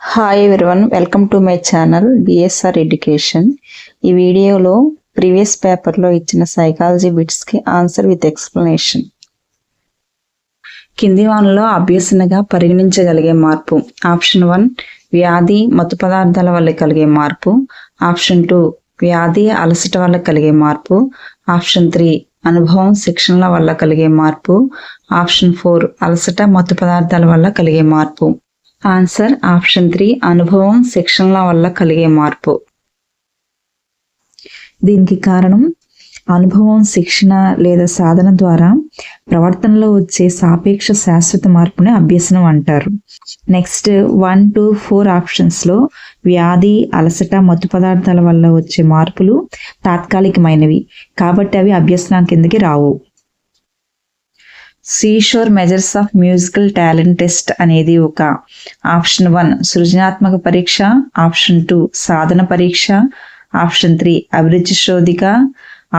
Hi everyone, welcome to my channel BSR education. ఈ వీడియోలో previous పేపర్లో ఇచ్చిన సైకాలజీ బిట్స్కి ఆన్సర్ విత్ ఎక్స్ప్లెనేషన్. కింది వానలో అభ్యసనగా పరిగణించగలిగే మార్పు. ఆప్షన్ 1 వ్యాధి మత్తు పదార్థాల వల్ల కలిగే మార్పు. ఆప్షన్ 2 వ్యాధి అలసట వల్ల కలిగే మార్పు. ఆప్షన్ 3 అనుభవం శిక్షణల వల్ల కలిగే మార్పు. ఆప్షన్ 4 అలసట మత్తు పదార్థాల వల్ల కలిగే మార్పు. ఆన్సర్ ఆప్షన్ 3 అనుభవం శిక్షణల వల్ల కలిగే మార్పు. దీనికి కారణం అనుభవం, శిక్షణ లేదా సాధన ద్వారా ప్రవర్తనలో వచ్చే సాపేక్ష శాశ్వత మార్పుని అభ్యసనం అంటారు. నెక్స్ట్ 1 to 4 ఆప్షన్స్లో వ్యాధి, అలసట, మత్తు పదార్థాల వల్ల వచ్చే మార్పులు తాత్కాలికమైనవి కాబట్టి అవి అభ్యసనం కిందకి రావు. Seashore measures of musical talent test అనేది ఒక ఆప్షన్ 1 సృజనాత్మక పరీక్ష, ఆప్షన్ 2 సాధన పరీక్ష, ఆప్షన్ 3 అభిరుచి శోధిక,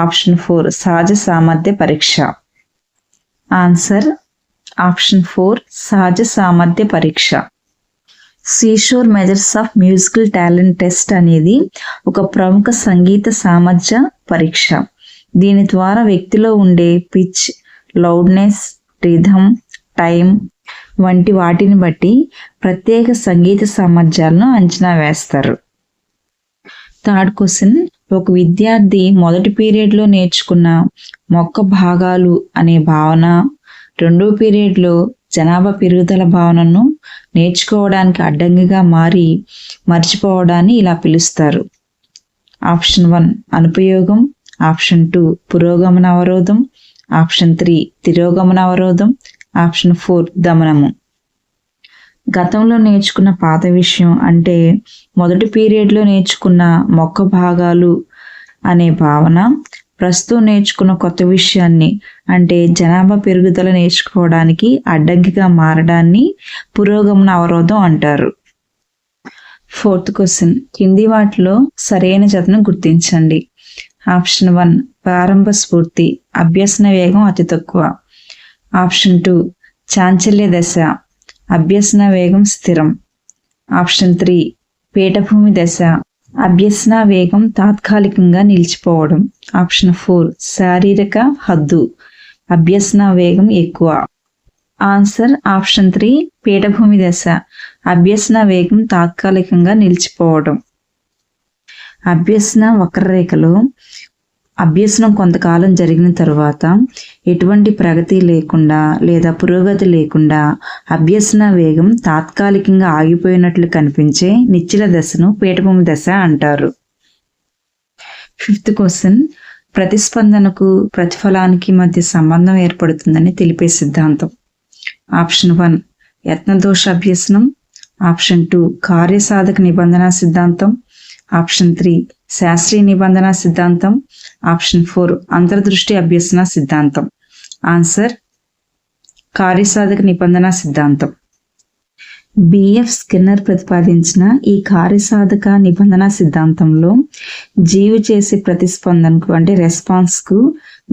ఆప్షన్ 4 సహజ సామర్థ్య పరీక్ష. ఆన్సర్ ఆప్షన్ 4 సహజ సామర్థ్య పరీక్ష. Seashore measures of musical talent test అనేది ఒక ప్రముఖ సంగీత సామర్థ్య పరీక్ష. దీని ద్వారా వ్యక్తిలో ఉండే పిచ్, లౌడ్నెస్, రిథమ్, టైం వంటి వాటిని బట్టి ప్రత్యేక సంగీత సామర్థ్యాలను అంచనా వేస్తారు. థర్డ్ క్వశ్చన్, ఒక విద్యార్థి మొదటి పీరియడ్లో నేర్చుకున్న మొక్క భాగాలు అనే భావన రెండో పీరియడ్లో జనాభా పెరుగుదల భావనను నేర్చుకోవడానికి అడ్డంకిగా మారి మర్చిపోవడాన్ని ఇలా పిలుస్తారు. ఆప్షన్ 1 అనుపయోగం, ఆప్షన్ 2 పురోగమన అవరోధం, ఆప్షన్ 3 తిరోగమన అవరోధం, ఆప్షన్ 4 దమనము. గతంలో నేర్చుకున్న పాత విషయం అంటే మొదటి పీరియడ్లో నేర్చుకున్న మొక్క భాగాలు అనే భావన ప్రస్తుతం నేర్చుకున్న కొత్త విషయాన్ని అంటే జనాభా పెరుగుదల నేర్చుకోవడానికి అడ్డంకిగా మారడాన్ని పురోగమన అవరోధం అంటారు. ఫోర్త్ క్వశ్చన్, కింది వాటిలో సరైన జతను గుర్తించండి. ఆప్షన్ 1 ప్రారంభ స్ఫూర్తి, అభ్యసన వేగం అతి తక్కువ. ఆప్షన్ 2 చాంచల్య దశ, అభ్యసన వేగం స్థిరం. ఆప్షన్ 3 పీఠభూమి దశ, అభ్యసన వేగం తాత్కాలికంగా నిలిచిపోవడం. ఆప్షన్ 4 శారీరక హద్దు, అభ్యసన వేగం ఎక్కువ. ఆన్సర్ ఆప్షన్ 3 పీఠభూమి దశ, అభ్యసన వేగం తాత్కాలికంగా నిలిచిపోవడం. అభ్యసన వక్రరేఖలో అభ్యసనం కొంతకాలం జరిగిన తరువాత ఎటువంటి ప్రగతి లేకుండా లేదా పురోగతి లేకుండా అభ్యసన వేగం తాత్కాలికంగా ఆగిపోయినట్లు కనిపించే నిశ్చల దశను పీఠభూమి దశ అంటారు. ఫిఫ్త్ క్వశ్చన్, ప్రతిస్పందనకు ప్రతిఫలానికి మధ్య సంబంధం ఏర్పడుతుందని తెలిపే సిద్ధాంతం. ఆప్షన్ 1 యత్నదోష అభ్యసనం, ఆప్షన్ 2 కార్యసాధక నిబంధన సిద్ధాంతం, ఆప్షన్ 3 శాస్త్రీయ నిబంధన సిద్ధాంతం, ఆప్షన్ 4 అంతర్దృష్టి అభ్యసన సిద్ధాంతం. ఆన్సర్ కార్యసాధక నిబంధన సిద్ధాంతం. బిఎఫ్ స్కిన్నర్ ప్రతిపాదించిన ఈ కార్యసాధక నిబంధన సిద్ధాంతంలో జీవి చేసే ప్రతిస్పందనకు అంటే రెస్పాన్స్కు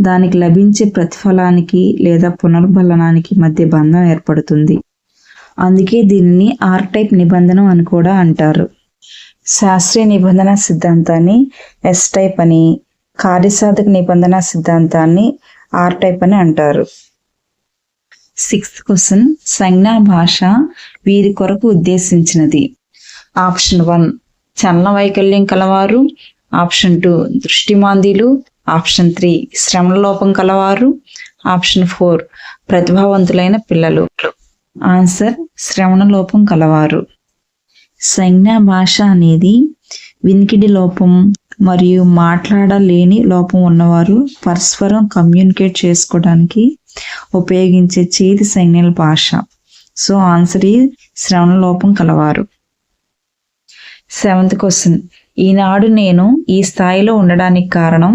దానికి లభించే ప్రతిఫలానికి లేదా పునర్బలనానికి మధ్య బంధం ఏర్పడుతుంది. అందుకే దీనిని ఆర్ టైప్ నిబంధన అని కూడా అంటారు. శాస్త్రీయ నిబంధన సిద్ధాంతాన్ని ఎస్ టైప్ అని, కార్యసాధక నిబంధన సిద్ధాంతాన్ని ఆర్ టైప్ అని అంటారు. సిక్స్త్ క్వశ్చన్, సంజ్ఞా భాష వీరి కొరకు ఉద్దేశించినది. ఆప్షన్ 1 చలన వైకల్యం కలవారు, ఆప్షన్ 2 దృష్టిమాంద్యులు, ఆప్షన్ 3 శ్రవణ లోపం కలవారు, ఆప్షన్ 4 ప్రతిభావంతులైన పిల్లలు. ఆన్సర్ శ్రవణ లోపం కలవారు. సంజ్ఞా భాష అనేది వినికిడి లోపం మరియు మాట్లాడలేని లోపం ఉన్నవారు పరస్పరం కమ్యూనికేట్ చేసుకోవడానికి ఉపయోగించే చేతి సంజ్ఞల భాష. సో ఆన్సర్ ఈ శ్రవణ లోపం కలవారు. సెవెంత్ క్వశ్చన్, ఈనాడు నేను ఈ స్థాయిలో ఉండడానికి కారణం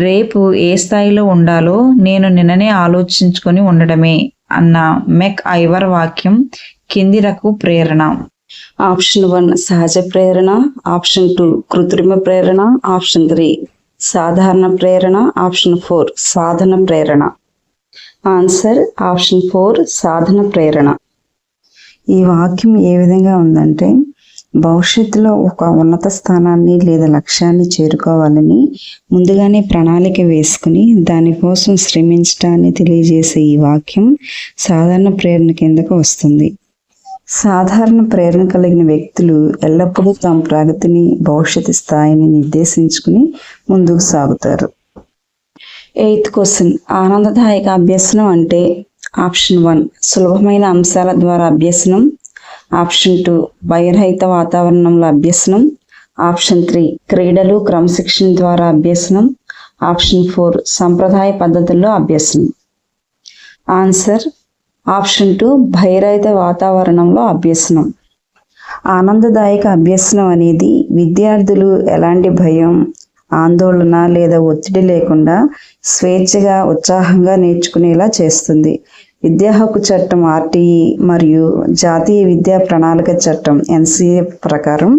రేపు ఏ స్థాయిలో ఉండాలో నేను నిన్ననే ఆలోచించుకొని ఉండడమే అన్న మెక్ ఐవర్ వాక్యం కింది రకపు ప్రేరణ. ఆప్షన్ 1 సహజ ప్రేరణ, ఆప్షన్ 2 కృత్రిమ ప్రేరణ, ఆప్షన్ 3 సాధారణ ప్రేరణ, ఆప్షన్ 4 సాధన ప్రేరణ. ఆన్సర్ ఆప్షన్ 4 సాధన ప్రేరణ. ఈ వాక్యం ఏ విధంగా ఉందంటే, భవిష్యత్తులో ఒక ఉన్నత స్థానాన్ని లేదా లక్ష్యాన్ని చేరుకోవాలని ముందుగానే ప్రణాళిక వేసుకుని దానికోసం శ్రమించడాన్ని తెలియజేసే ఈ వాక్యం సాధారణ ప్రేరణ కిందకు వస్తుంది. సాధారణ ప్రేరణ కలిగిన వ్యక్తులు ఎల్లప్పుడూ తమ ప్రగతిని, భవిష్యత్తు స్థాయిని నిర్దేశించుకుని ముందుకు సాగుతారు. 8th క్వశ్చన్, ఆనందదాయక అభ్యసనం అంటే? ఆప్షన్ 1 సులభమైన అంశాల ద్వారా అభ్యసనం. ఆప్షన్ 2 భయరహిత వాతావరణంలో అభ్యసనం. ఆప్షన్ 3 క్రీడలు, క్రమశిక్షణ ద్వారా అభ్యసనం. ఆప్షన్ 4 సంప్రదాయ పద్ధతుల్లో అభ్యసనం. ఆన్సర్ ఆప్షన్ 2 భయరహిత వాతావరణంలో అభ్యసనం. ఆనందదాయక అభ్యసనం అనేది విద్యార్థులు ఎలాంటి భయం, ఆందోళన లేదా ఒత్తిడి లేకుండా స్వేచ్ఛగా, ఉత్సాహంగా నేర్చుకునేలా చేస్తుంది. విద్యా హక్కు చట్టం RTE మరియు జాతీయ విద్యా ప్రణాళిక చట్టం NCA ప్రకారం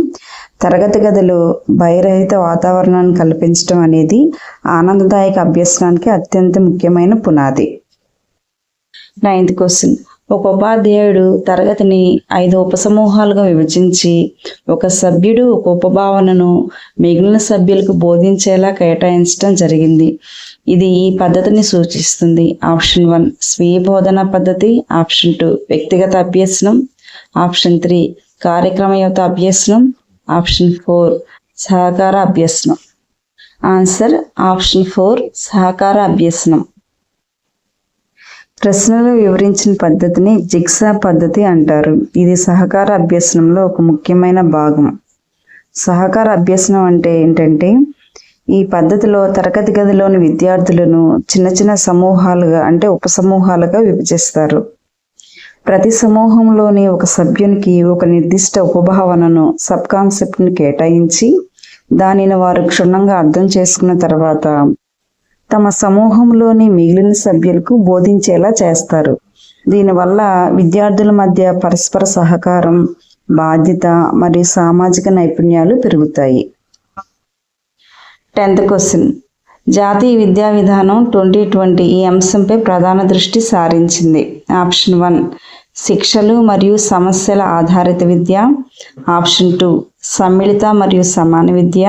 తరగతి గదిలో భయరహిత వాతావరణాన్ని కల్పించడం అనేది ఆనందదాయక అభ్యసనానికి అత్యంత ముఖ్యమైన పునాది. 9th క్వశ్చన్, ఒక ఉపాధ్యాయుడు తరగతిని 5 ఉపసమూహాలుగా విభజించి ఒక సభ్యుడు ఒక ఉపభావనను మిగిలిన సభ్యులకు బోధించేలా కేటాయించడం జరిగింది. ఇది ఈ పద్ధతిని సూచిస్తుంది. ఆప్షన్ 1 స్వీయ బోధన పద్ధతి. ఆప్షన్ 2 వ్యక్తిగత అభ్యసనం. ఆప్షన్ 3 కార్యక్రమయుత అభ్యసనం. ఆప్షన్ 4 సహకార అభ్యసనం. ఆన్సర్ ఆప్షన్ 4 సహకార అభ్యసనం. ప్రశ్నలు వివరించిన పద్ధతిని జిగ్సా పద్ధతి అంటారు. ఇది సహకార అభ్యసనంలో ఒక ముఖ్యమైన భాగం. సహకార అభ్యసనం అంటే ఏంటంటే, ఈ పద్ధతిలో తరగతి గదిలోని విద్యార్థులను చిన్న చిన్న సమూహాలుగా అంటే ఉపసమూహాలుగా విభజిస్తారు. ప్రతి సమూహంలోని ఒక సభ్యునికి ఒక నిర్దిష్ట ఉపభావనను, సబ్ కాన్సెప్ట్ని కేటాయించి దానిని వారు క్షుణ్ణంగా అర్థం చేసుకున్న తర్వాత తమ సమూహంలోని మిగిలిన సభ్యులకు బోధించేలా చేస్తారు. దీనివల్ల విద్యార్థుల మధ్య పరస్పర సహకారం, బాధ్యత మరియు సామాజిక నైపుణ్యాలు పెరుగుతాయి. 10th క్వశ్చన్, జాతీయ విద్యా విధానం 2020 ఈ అంశంపై ప్రధాన దృష్టి సారించింది. ఆప్షన్ 1 శిక్షలు మరియు సమస్యల ఆధారిత విద్య. ఆప్షన్ 2 సమ్మిళిత మరియు సమాన విద్య.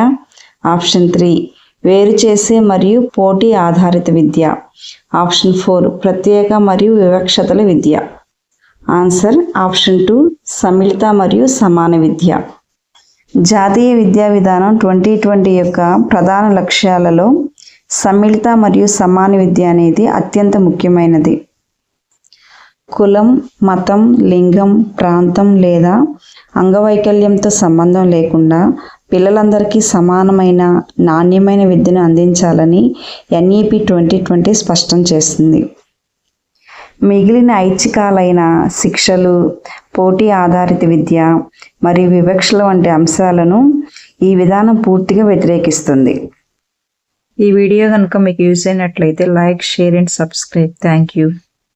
ఆప్షన్ 3 వేరు చేసే మరియు పోటీ ఆధారిత విద్య. ఆప్షన్ 4 ప్రత్యేక మరియు వివక్షతల విద్య. ఆన్సర్ ఆప్షన్ 2 సమ్మిళిత మరియు సమాన విద్య. జాతీయ విద్యా విధానం 2020 యొక్క ప్రధాన లక్ష్యాలలో సమ్మిళిత మరియు సమాన విద్య అనేది అత్యంత ముఖ్యమైనది. కులం, మతం, లింగం, ప్రాంతం లేదా అంగవైకల్యంతో సంబంధం లేకుండా పిల్లలందరికీ సమానమైన, నాణ్యమైన విద్యను అందించాలని NEP 2020 స్పష్టం చేస్తుంది. మిగిలిన ఐచ్ఛికాలైన శిక్షలు, పోటీ ఆధారిత విద్య మరియు వివక్షల వంటి అంశాలను ఈ విధానం పూర్తిగా వ్యతిరేకిస్తుంది. ఈ వీడియో కనుక మీకు యూజ్ అయినట్లయితే like, share and subscribe. Thank you.